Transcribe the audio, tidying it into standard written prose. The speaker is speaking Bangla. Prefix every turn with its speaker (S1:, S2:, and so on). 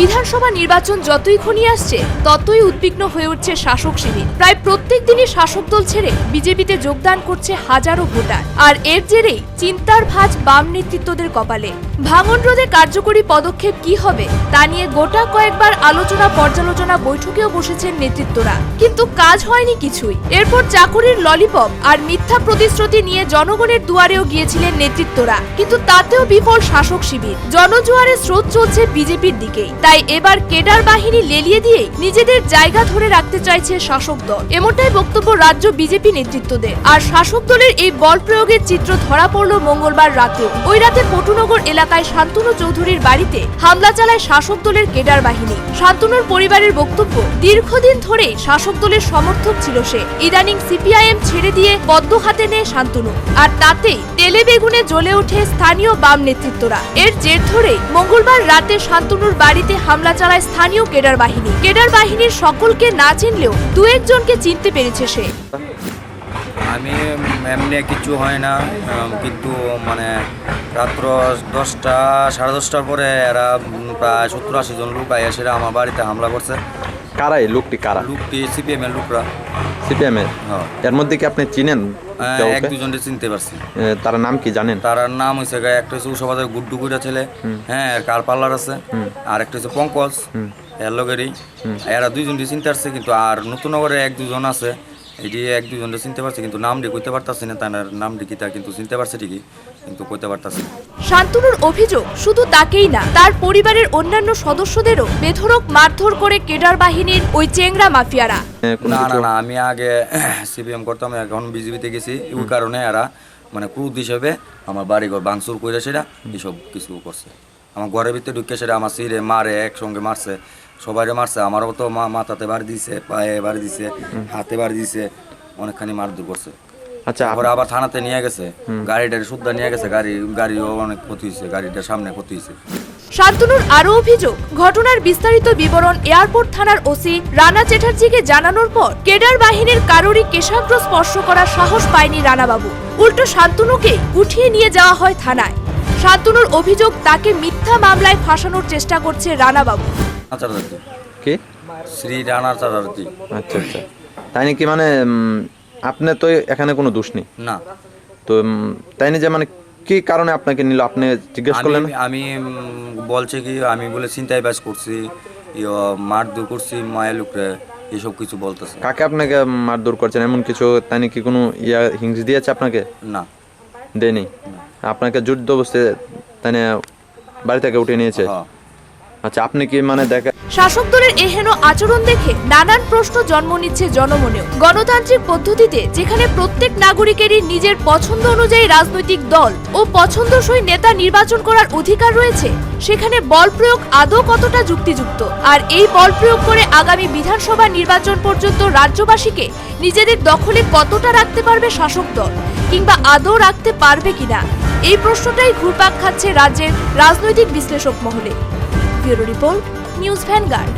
S1: বিধানসভা নির্বাচন যতই ঘনিয়ে আসছে ততই উদ্বিগ্ন হয়ে উঠছে শাসক শিবির। প্রায় প্রত্যেক দিনই শাসক দল ছেড়ে বিজেপিতে যোগদান করছে হাজারো ভোটার। আর এর জেরেই চিন্তার ভাঁজ বাম নেতৃত্বদের কপালে। ভাঙন রোধে কার্যকরী পদক্ষেপ কি হবে তা নিয়ে গোটা কয়েকবার আলোচনা পর্যালোচনা বৈঠকেও বসেছেন নেতৃত্বরা, কিন্তু কাজ হয়নি কিছুই। এরপর চাকুরির ললিপপ আর মিথ্যা প্রতিশ্রুতি নিয়ে জনগণের দুয়ারেও গিয়েছিলেন নেতৃত্বরা, কিন্তু তাতেও বিফল শাসক শিবির। জনজোয়ারের স্রোত চলছে বিজেপির দিকেই। তাই এবার কেডার বাহিনী লেলিয়ে দিয়ে নিজেদের জায়গা ধরে রাখতে চাইছে শাসক দল, এমনটাই বক্তব্য রাজ্য বিজেপি নেতৃত্বদের। আর শাসক দলের এই বল প্রয়োগের চিত্র ধরা পড়ল মঙ্গলবার রাতে। ওই রাতে পটুনগর এলাকায় শান্তনু চৌধুরীর বাড়িতে হামলা চালায় শাসক দলের কেডার বাহিনী। শান্তনুর পরিবারের বক্তব্য, দীর্ঘদিন ধরে শাসক দলের সমর্থক ছিল সে। ইদানিং সিপিআইএম ছেড়ে দিয়ে পদ্ম হাতে নেয় শান্তনু, আর তাতেই তেলে বেগুনে জ্বলে ওঠে স্থানীয় বাম নেতৃত্বরা। এর জের ধরে মঙ্গলবার রাতে শান্তনুর বাড়িতে হামলা চালায় স্থানীয় কেডার বাহিনী। কেডার বাহিনীর সকলকে না চিনলেও দু একজনকে চিনতে পেরেছে সে।
S2: আমি এমনি কিছু হয় না, কিন্তু মানে রাত্র 10টা সাড়ে 10টার পরে এরা প্রায় 70-80 জন লোক আইয়া সেরা আমার বাড়িতে হামলা করছে।
S3: কারা এই লোকটি? কারা?
S2: লোকটি সিপিএম এর লোকরা।
S3: সিপিএম এর?
S2: হ্যাঁ।
S3: এর মধ্যে কি আপনি চিনেন?
S2: এক দুজনকে চিনতে পারছি।
S3: তার নাম কি জানেন?
S2: তার নাম হয়েছে একটা হচ্ছে উষাবাদের গুড্ডু কইরা ছেলে, হ্যাঁ, কার পার্লার আছে। আর একটা হচ্ছে পঙ্কজ, এর লগেরই। এরা দুইজনকে চিনতে পারছে, কিন্তু আর নতুন নগরে এক দুজন আছে, এটি এক দুজনকে চিনতে পারছে, কিন্তু নামটি কইতে পারতাছি না। তার নামটি কি তা কিন্তু চিনতে পারছে ঠিকই, কিন্তু কইতে পারতাছি।
S1: শান্তনুর অভিযোগ, শুধু তাকেই না, তার পরিবারের অন্যান্য সদস্যদেরও বেধড়ক মারধর করে কেডার বাহিনীর ওই চেংড়া মাফিয়ারা।
S2: না না না, আমি আগে সিপিএম করতাম, এখন বিজেপিতে গেছি। ওই কারণে এরা মানে ক্রুদ হিসেবে আমার বাড়িঘর ভাঙচুর করে সেটা এসব কিছু করছে। আমার ঘরের ভিতরে ঢুকে সেটা আমার সিরে মারে, একসঙ্গে মারছে, সবাইরে মারছে। আমারও তো মাথাতে বাড়ি দিছে, পায়ে বাড়ি দিছে, হাতে বাড়ি দিছে, অনেকখানি মারধর করছে।
S3: আচ্ছা,
S2: আবার থানাতে নিয়ে গেছে, গাড়িটার শুদ্ধা নিয়ে গেছে, গাড়িও অনেক ক্ষতি হয়েছে, গাড়িটার সামনে ক্ষতি হয়েছে।
S1: শান্তনুর আরো অভিযোগ, ঘটনার বিস্তারিত বিবরণ এয়ারপোর্ট থানার ওসি রানা চ্যাটার্জিকে জানানোর পর কেডার বাহিনীর কারোরই কেশাগ্র স্পর্শ করার সাহস পায়নি রানাবাবু। উল্টো শান্তনুকে উঠিয়ে নিয়ে যাওয়া হয় থানায়। শান্তনুর অভিযোগ, তাকে মিথ্যা মামলায় ফাঁসানোর চেষ্টা করছে রানাবাবু।
S3: কি?
S2: শ্রী রানা চ্যাটার্জি।
S3: আচ্ছা আচ্ছা, তাই নাকি? মানে আপনি তো এখানে কোনো দোষ নেই
S2: না
S3: তো, তাই না? যে মানে কি কারণে আপনাকে নিল, আপনি জিজ্ঞেস করলেন?
S2: আমি বলছে কি আমি বলে চিন্তায় বাস করছি, মারধর করছি মায়ের লোকরে, এসব কিছু বলতেছে।
S3: কাকে আপনাকে মারধর করছেন এমন কিছু? তাই নাকি কোনো হিংস দিয়েছে আপনাকে?
S2: না,
S3: দেয়নি। আপনাকে যুদ্ধ অবস্থায় তাই না বাড়ি থেকে উঠে নিয়েছে? আচ্ছা, আপনি কি মানে দেখেন
S1: শাসক দলের এহেন আচরণ দেখে নানান প্রশ্ন জন্ম নিচ্ছে জনমনেও। গণতান্ত্রিক পদ্ধতিতে যেখানে প্রত্যেক নাগরিকেরই নিজের পছন্দ অনুযায়ী রাজনৈতিক দল ও পছন্দসই নেতা নির্বাচন করার অধিকার রয়েছে, সেখানে বল প্রয়োগ আদৌ কতটা যুক্তিযুক্ত? আর এই বল প্রয়োগ করে আগামী বিধানসভা নির্বাচন পর্যন্ত রাজ্যবাসীকে নিজেদের দখলে কতটা রাখতে পারবে শাসক দল, কিংবা আদৌ রাখতে পারবে কিনা, এই প্রশ্নটাই ঘুরপাক খাচ্ছে রাজ্যের রাজনৈতিক বিশ্লেষক মহলে। Bureau report, news vanguard.